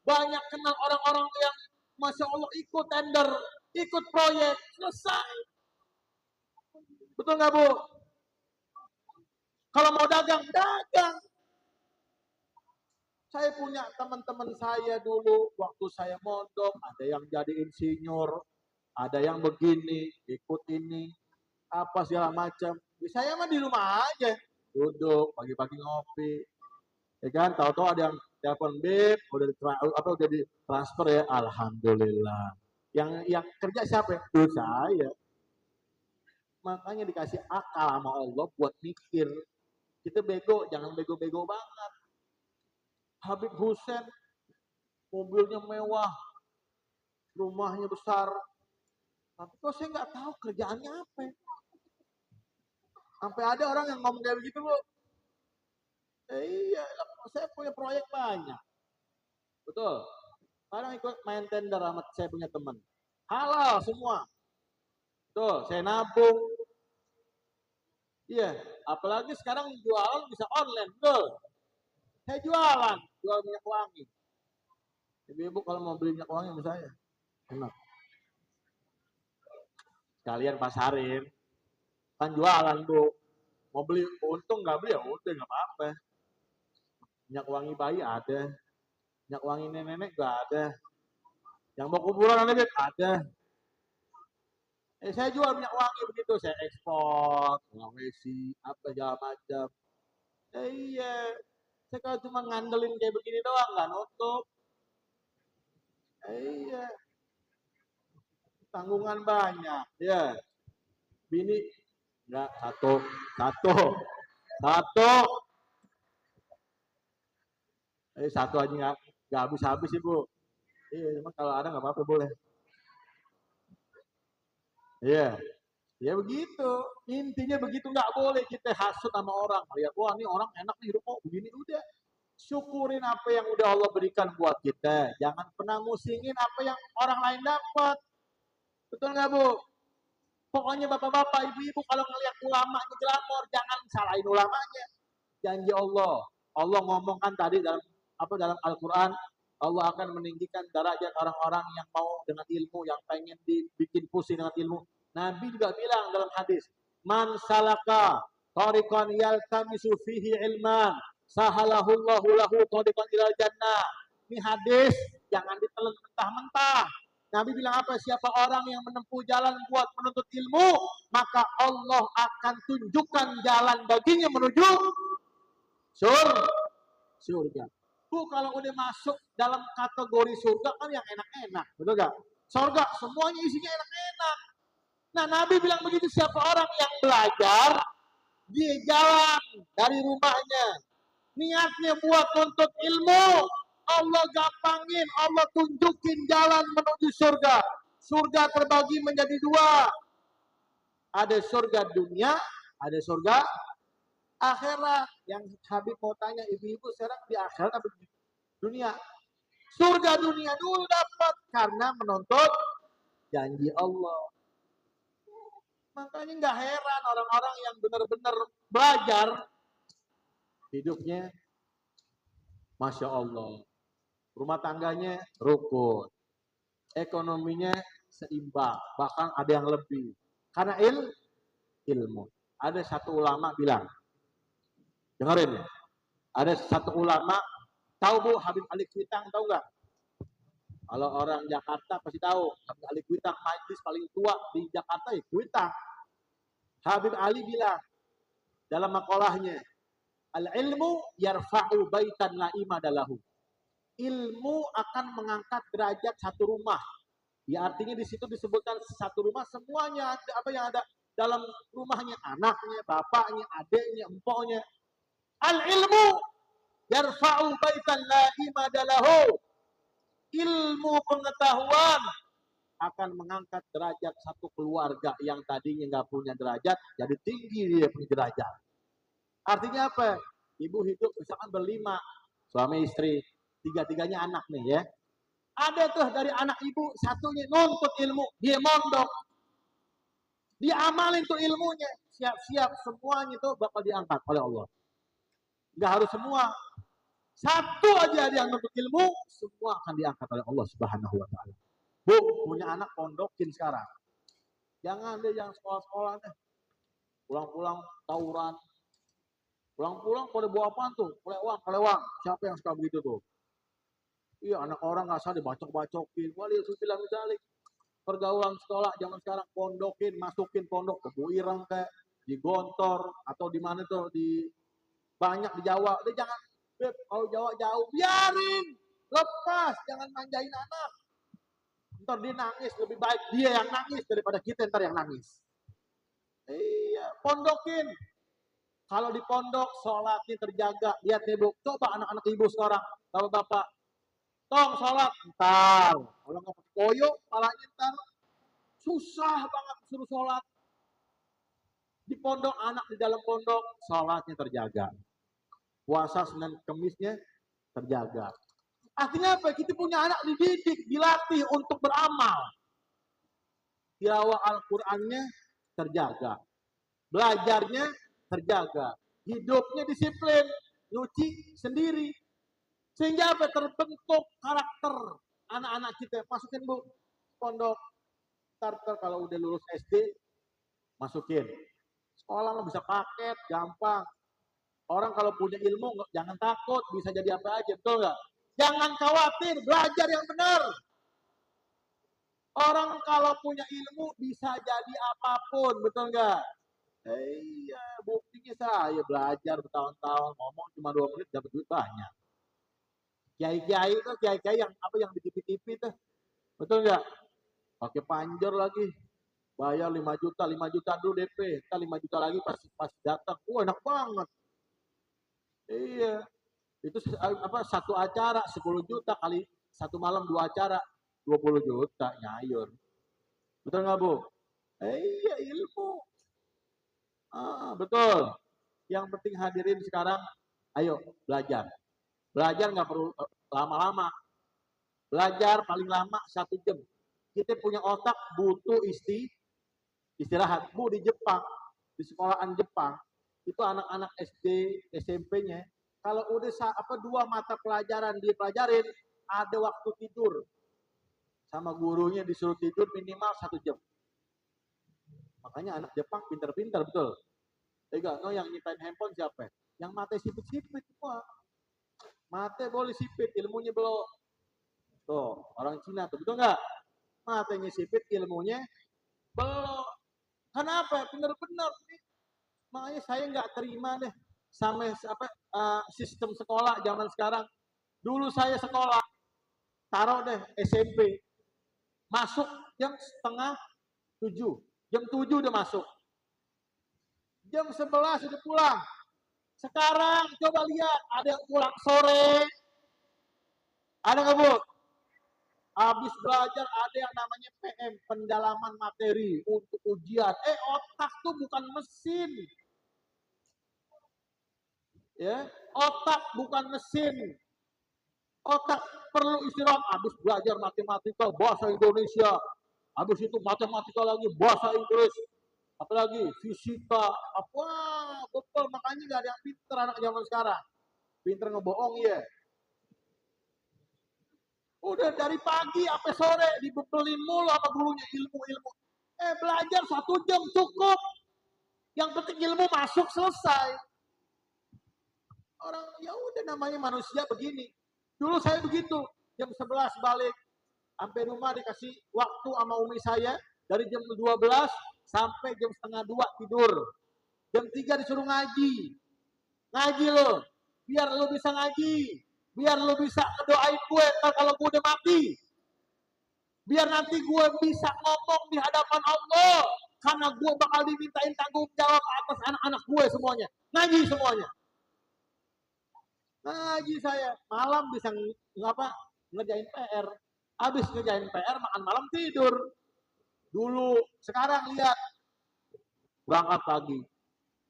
banyak kenal orang-orang yang Masya Allah ikut tender, ikut proyek, selesai. Betul nggak Bu? Kalau mau dagang, dagang. Saya punya teman-teman saya dulu, waktu saya mondok, ada yang jadi insinyur, ada yang begini, ikut ini, apa segala macam. Saya mah di rumah aja, duduk, pagi-pagi ngopi. Ya kan, tahu-tahu ada yang telepon beb, udah ditransfer ya, alhamdulillah. Yang kerja siapa? Saya. Makanya dikasih akal sama Allah buat mikir. Kita bego, jangan bego-bego banget. Habib Hussein, mobilnya mewah, rumahnya besar. Tapi kok saya nggak tahu kerjaannya apa. Sampai ada orang yang ngomong kayak begitu, Bu. Iya, saya punya proyek banyak. Betul. Sekarang ikut main tender sama saya punya teman. Halal semua. Tuh, saya nabung. Iya, apalagi sekarang jualan bisa online, betul. Saya jual minyak wangi. Ibu-ibu kalau mau beli minyak wangi sama saya, enak. Sekalian pasarin. Kan jualan, Bu. Mau beli untung nggak beli ya udah nggak apa-apa. Minyak wangi bayi ada. Minyak wangi nenek-nenek nggak ada. Yang mau kuburan ada. Saya jual minyak wangi begitu, saya ekspor, ngawesi, apa segala macam. Iya, saya kalau cuma ngandelin kayak begini doang, nggak nutup. Iya, tanggungan banyak, ya. Bini, nggak satu. Satu aja nggak habis-habis Ibu. Iya, cuma kalau ada nggak apa-apa boleh. Iya. Ya begitu. Intinya begitu, nggak boleh kita hasut sama orang. Lihat, wah ini orang enak nih hidup kok begini, udah. Syukurin apa yang udah Allah berikan buat kita. Jangan pernah musingin apa yang orang lain dapat. Betul nggak Bu? Pokoknya bapak-bapak, ibu-ibu kalau ngelihat ulamanya glamor, jangan salahin ulamanya. Janji Allah. Allah ngomong kan tadi dalam Al-Quran, Allah akan meninggikan derajat orang-orang yang mau dengan ilmu, yang pengen dibikin pusing dengan ilmu. Nabi juga bilang dalam hadis, man salaka tariqan yaltamisu fihi ilman, sahalahullahu lahu tariqan ilal jannah. Ini hadis, jangan ditelan mentah-mentah. Nabi bilang apa? Siapa orang yang menempuh jalan buat menuntut ilmu, maka Allah akan tunjukkan jalan baginya menuju surga. Bu, kalau udah masuk dalam kategori surga kan yang enak-enak, betul gak? Surga semuanya isinya enak-enak. Nah, Nabi bilang begitu, siapa orang yang belajar, dia jalan dari rumahnya, niatnya buat nuntut ilmu, Allah gampangin, Allah tunjukin jalan menuju surga. Surga terbagi menjadi dua. Ada surga dunia, ada surga akhirat. Yang Habib mau tanya ibu-ibu, sekarang di akhirat atau di dunia? Surga dunia dulu dapat karena menuntut janji Allah. Makanya nggak heran orang-orang yang benar-benar belajar hidupnya, Masya Allah. Rumah tangganya rukun, ekonominya seimbang, bahkan ada yang lebih. Karena ilmu. Ada satu ulama bilang, dengerin, ada satu ulama, tahu Bu Habib Ali Kuitang, tahu nggak? Kalau orang Jakarta pasti tahu, Habib Ali Kuitang, majlis paling tua di Jakarta ya Kuitang. Habib Ali bilang dalam makalahnya, al-ilmu yarfa'u baitan la imadalahu. Ilmu akan mengangkat derajat satu rumah. Ya artinya di situ disebutkan satu rumah semuanya ada apa yang ada dalam rumahnya, anaknya, bapaknya, adiknya, empoknya. Al-ilmu yarfa'u baitan la imadalahu. Ilmu pengetahuan akan mengangkat derajat satu keluarga yang tadinya nggak punya derajat, jadi tinggi dia punya derajat. Artinya apa? Ibu hidup misalkan berlima, suami istri, tiga-tiganya anak nih ya. Ada tuh dari anak ibu satunya nuntut ilmu, dia mondok, dia amalin tuh ilmunya, siap-siap semuanya tuh bakal diangkat oleh Allah. Nggak harus semua, satu aja dia yang nuntut ilmu, semua akan diangkat oleh Allah Subhanahu Wa Taala. Bu, punya anak pondokin sekarang. Jangan deh yang sekolah-sekolah deh. Pulang-pulang tawuran. Pulang-pulang pada bawa apaan tuh? Kelewang. Siapa yang suka begitu tuh? Iya, anak orang nggak usah dibacok-bacokin. Waliyahsubillah dzalik. Pergaulan sekolah zaman sekarang pondokin, masukin pondok ke Buirang kayak di Gontor atau di mana tuh di banyak di Jawa. Udah jangan, Beb, kalau Jawa jauh, biarin. Lepas, jangan manjain anak. Ntar dia nangis, lebih baik dia yang nangis daripada kita ntar yang nangis. Iya, pondokin. Kalau di pondok, sholatnya terjaga. Lihat nih Bu, coba anak-anak ibu sekarang, bapak-bapak. Tong sholat, ntar. Kalau nggak pakai koyo, palanya ntar. Susah banget suruh sholat. Di pondok, anak di dalam pondok, sholatnya terjaga. Puasa Senin Kemisnya terjaga. Artinya apa? Kita punya anak dididik, dilatih untuk beramal. Tilawah Al-Qur'annya terjaga. Belajarnya terjaga. Hidupnya disiplin, nyuci sendiri. Sehingga apa? Terbentuk karakter anak-anak kita. Masukin Bu, pondok. Ntar kalau udah lulus SD, masukin. Sekolah nggak bisa paket, gampang. Orang kalau punya ilmu, jangan takut, bisa jadi apa aja, betul nggak? Jangan khawatir, belajar yang benar. Orang kalau punya ilmu bisa jadi apapun, betul nggak? Iya, buktinya saya belajar bertahun-tahun, ngomong cuma 2 menit dapat duit banyak. Kiai-kiai itu, kiai-kiai yang apa yang di TV-TV itu, betul nggak? Pakai panjer lagi, bayar 5 juta, 5 juta dulu DP, kita 5 juta lagi pas datang, enak banget. Iya, itu apa satu acara 10 juta kali satu malam 2 acara 20 juta nyayur. Betul nggak Bu? Iya ilmu. Betul. Yang penting hadirin sekarang, ayo belajar. Belajar nggak perlu lama-lama. Belajar paling lama 1 jam. Kita punya otak butuh istirahat. Bu di Jepang, di sekolahan Jepang, itu anak-anak SD, SMP-nya, kalau udah 2 mata pelajaran dia pelajarin, ada waktu tidur. Sama gurunya disuruh tidur minimal 1 jam. Makanya anak Jepang pintar-pintar, betul. Enggak, no yang nyiptain handphone siapa? Yang mata sipit-sipit semua. Mata boleh sipit, ilmunya belum. Tuh, orang Cina tuh, betul nggak? Matanya sipit, ilmunya belum. Kenapa? Benar-benar. Makanya saya nggak terima deh sama sistem sekolah zaman sekarang. Dulu saya sekolah, taruh deh SMP, masuk jam setengah 7, jam 7 udah masuk, jam 11 udah pulang. Sekarang coba lihat, ada yang pulang sore, ada nggak Bu? Habis belajar ada yang namanya PM, pendalaman materi untuk ujian. Otak tuh bukan mesin. Ya, otak bukan mesin. Otak perlu istirahat. Habis belajar matematika, bahasa Indonesia, Habis itu matematika lagi, bahasa Inggris, apalagi fisika, apa, betul, makanya nggak ada yang pinter anak zaman sekarang. Pinter ngebohong ya. Udah dari pagi sampai sore dibebelin mulu sama gurunya ilmu-ilmu. Belajar 1 jam cukup. Yang penting ilmu masuk selesai. Orang ya udah namanya manusia begini. Dulu saya begitu, jam 11 balik. Sampai rumah dikasih waktu sama umi saya dari jam 12 sampai jam setengah 2 tidur. Jam 3 disuruh ngaji. Ngaji lo, biar lo bisa ngaji. Biar lo bisa ngedoain gue kalau gue udah mati. Biar nanti gue bisa ngomong di hadapan Allah. Karena gue bakal dimintain tanggung jawab atas anak-anak gue semuanya. Ngaji semuanya. Ngaji saya. Malam bisa ngerjain PR. Habis ngerjain PR, makan malam tidur. Dulu, sekarang lihat. Berangkat pagi.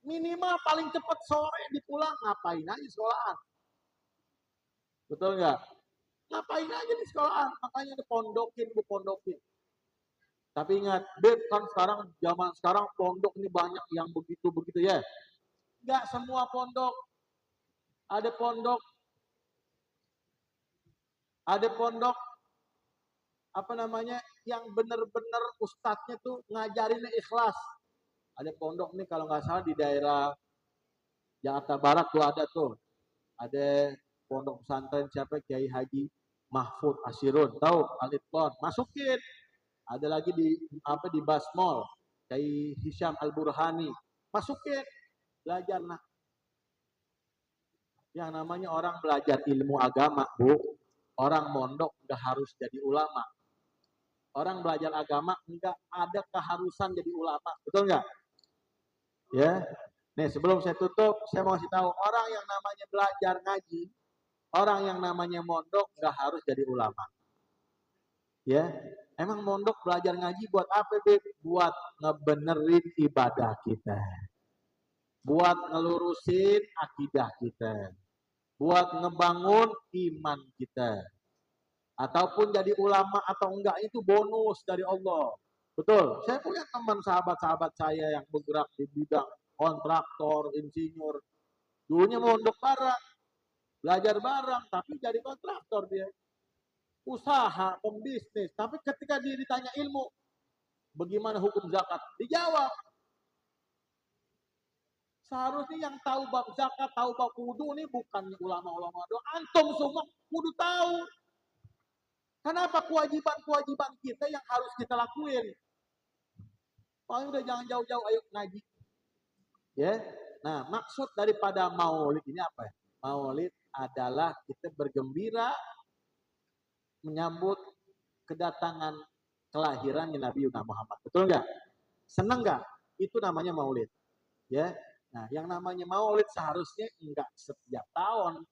Minimal paling cepat sore dipulang. Ngapain aja sekolahan. Betul nggak? Ngapain aja di sekolahan? Makanya dipondokin. Tapi ingat, Beb, kan sekarang, zaman sekarang pondok ini banyak yang begitu-begitu ya. Nggak semua pondok. Ada pondok, apa namanya, yang benar-benar ustadznya tuh ngajarinnya ikhlas. Ada pondok nih kalau nggak salah di daerah Jakarta Barat tuh ada tuh. Ada pondok pesantren siapa, Kiai Haji Mahfud Asirun, tahu Alitlon, masukin. Ada lagi di Basmol, Kiai Hisham Al-Burhani, masukin. Belajar nah. Yang namanya orang belajar ilmu agama, Bu. Orang mondok nggak harus jadi ulama. Orang belajar agama nggak ada keharusan jadi ulama, betul nggak? Ya. Nih sebelum saya tutup, saya mau kasih tahu orang yang namanya belajar ngaji, orang yang namanya mondok nggak harus jadi ulama. Ya, emang mondok belajar ngaji buat apa, Beb? Buat ngebenerin ibadah kita, buat ngelurusin akidah kita, buat ngebangun iman kita. Ataupun jadi ulama atau enggak itu bonus dari Allah. Betul. Saya punya teman sahabat-sahabat saya yang bergerak di bidang kontraktor, insinyur. Dulunya mondok bareng, belajar bareng, tapi jadi kontraktor dia. Usaha, pembisnis. Tapi ketika dia ditanya ilmu, bagaimana hukum zakat? Dijawab. Seharusnya yang tahu bab zakat, tahu bab wudu ini bukan ulama-ulama doang. Antum semua kudu tahu. Kenapa kewajiban-kewajiban kita yang harus kita lakuin? Paling udah jangan jauh-jauh, ayo ngaji. Ya. Nah, maksud daripada maulid ini apa ya? Maulid adalah kita bergembira menyambut kedatangan kelahirannya Nabi Muhammad. Betul nggak? Senang nggak? Itu namanya maulid. Ya. Nah, yang namanya maulid seharusnya enggak setiap tahun,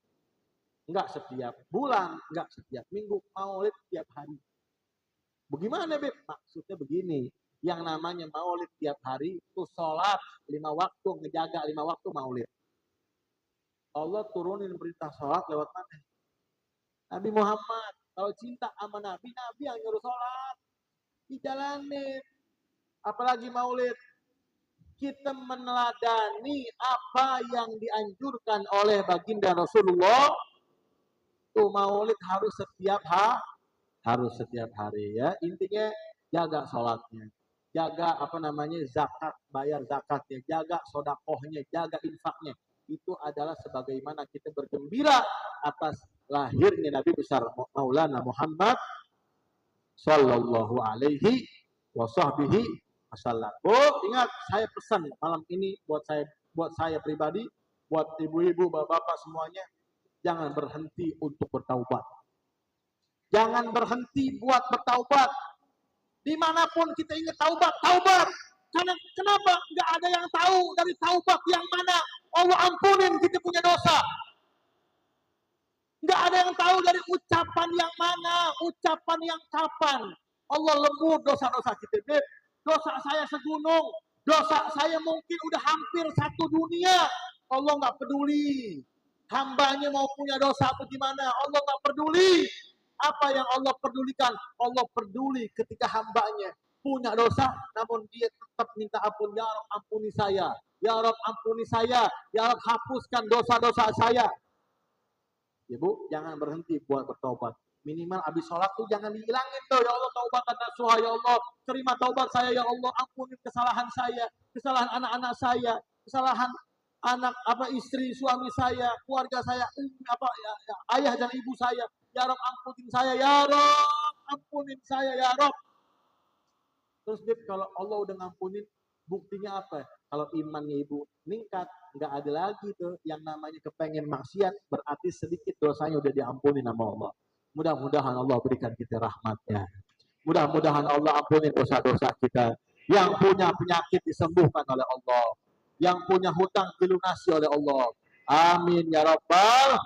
enggak setiap bulan, enggak setiap minggu, maulid tiap hari. Bagaimana, Beb? Maksudnya begini, yang namanya maulid tiap hari itu sholat 5 waktu, ngejaga 5 waktu maulid. Allah turunin perintah sholat lewat mana? Nabi Muhammad, kalau cinta sama Nabi yang nyuruh sholat, dijalanin. Apalagi maulid, kita meneladani apa yang dianjurkan oleh baginda Rasulullah. Tuh maulid harus setiap hari ya. Intinya jaga sholatnya, jaga zakat, bayar zakatnya, jaga sodakohnya, jaga infaknya. Itu adalah sebagaimana kita bergembira atas lahirnya Nabi besar Maulana Muhammad Sallallahu Alaihi Wasallam. Ingat, saya pesan malam ini buat saya pribadi, buat ibu-ibu, bapak-bapak semuanya. Jangan berhenti untuk bertaubat. Jangan berhenti buat bertaubat. Dimanapun kita ingat taubat. Karena kenapa? Nggak ada yang tahu dari taubat yang mana Allah ampunin kita punya dosa. Nggak ada yang tahu dari ucapan yang mana, ucapan yang kapan. Allah lembur dosa-dosa kita. Dosa saya segunung. Dosa saya mungkin udah hampir satu dunia. Allah nggak peduli. Hambanya mau punya dosa apa gimana, Allah nggak peduli. Apa yang Allah pedulikan? Allah peduli ketika hambanya punya dosa, namun dia tetap minta ampun. Ya Rob, ampuni saya. Ya Rob, ampuni saya. Ya Rob, hapuskan dosa-dosa saya. Ya Bu, jangan berhenti buat bertobat. Minimal habis sholat tuh jangan dihilangin tuh. Ya Allah, taubatan nasuha. Ya Allah, terima taubat saya. Ya Allah, ampuni kesalahan saya, kesalahan anak-anak saya, kesalahan anak istri suami saya, keluarga saya, ayah dan ibu saya. Ya Rob, ampunin saya. Ya Rob, ampunin saya. Ya Rob. Terus dia kalau Allah udah ngampunin, buktinya apa? Kalau imannya ibu meningkat, nggak ada lagi tuh yang namanya kepengen maksiat, berarti sedikit dosanya udah diampuni sama Allah. Mudah-mudahan Allah berikan kita rahmatnya. Mudah-mudahan Allah ampuni dosa-dosa kita. Yang punya penyakit disembuhkan oleh Allah. Yang punya hutang dilunasi oleh Allah. Amin ya Rabbal.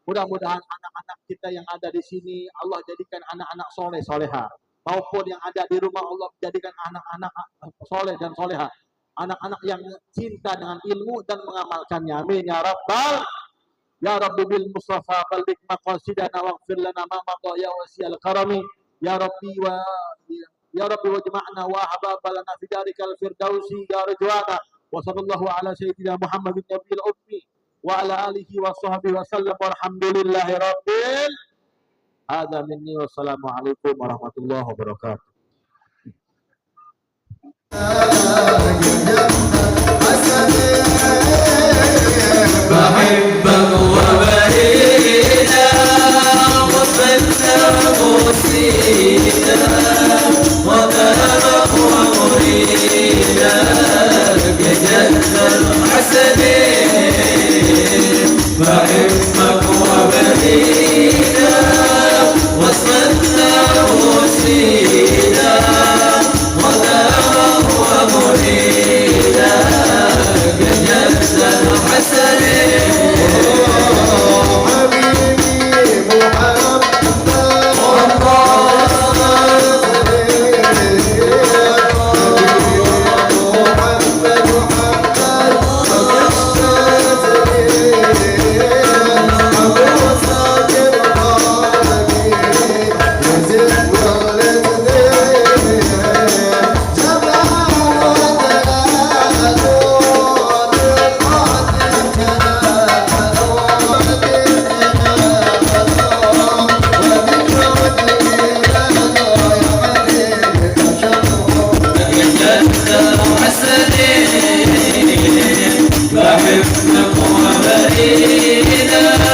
Mudah-mudahan anak-anak kita yang ada di sini Allah jadikan anak-anak soleh soleha. Maupun yang ada di rumah Allah jadikan anak-anak soleh dan soleha. Anak-anak yang cinta dengan ilmu dan mengamalkannya. Amin ya Rabbal. Ya Rabbi bil Mustafa ballik maqasidana waghfir lana ma madha ya wasi'al karami. Ya Rabbi wajma'na wa hababalana fi darikal firdausi ya ridwana. Wa sallallahu ala sayyidina Muhammadin nabiyil ummi wa ala alihi wa sahbihi wa sallam walhamdulillahi rabbil hadza minni wassalamu alaikum warahmatullahi wabarakatuh. بحبك وبرينا وصلت مسينا وطلبك ومرينا بجد الحسنين بحبك وبرينا وصلت مسينا وطلبك ومرينا بجد الحسنين بحبك وبرينا